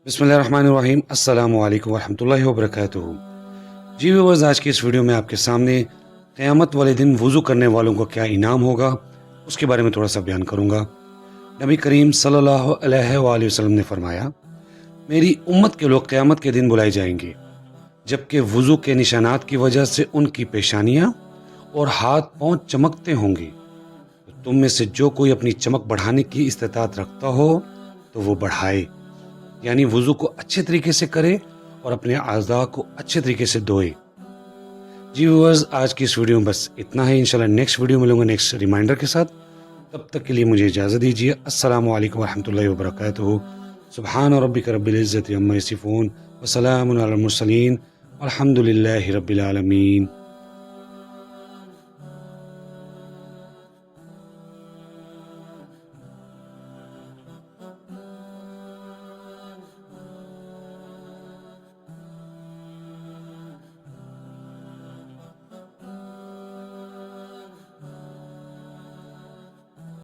بسم اللہ الرحمن الرحیم۔ السلام علیکم ورحمۃ اللہ وبرکاتہ۔ جی ویورز، آج کی اس ویڈیو میں آپ کے سامنے قیامت والے دن وضو کرنے والوں کو کیا انعام ہوگا اس کے بارے میں تھوڑا سا بیان کروں گا۔ نبی کریم صلی اللہ علیہ وآلہ وسلم نے فرمایا، میری امت کے لوگ قیامت کے دن بلائے جائیں گے جبکہ وضو کے نشانات کی وجہ سے ان کی پیشانیاں اور ہاتھ پاؤں چمکتے ہوں گے۔ تم میں سے جو کوئی اپنی چمک بڑھانے کی استطاعت رکھتا ہو تو وہ بڑھائے، یعنی وضو کو اچھے طریقے سے کرے اور اپنے اعضاء کو اچھے طریقے سے دھوئے۔ جی ویورز، آج کی اس ویڈیو میں بس اتنا ہے۔ انشاءاللہ نیکسٹ ویڈیو ملوں گا نیکسٹ ریمائنڈر کے ساتھ۔ تب تک کے لیے مجھے اجازت دیجیے۔ السلام علیکم ورحمۃ اللہ وبرکاتہ۔ سبحان ربک رب العزۃ عما یصفون وسلام علی المرسلین والحمد للہ رب العالمین۔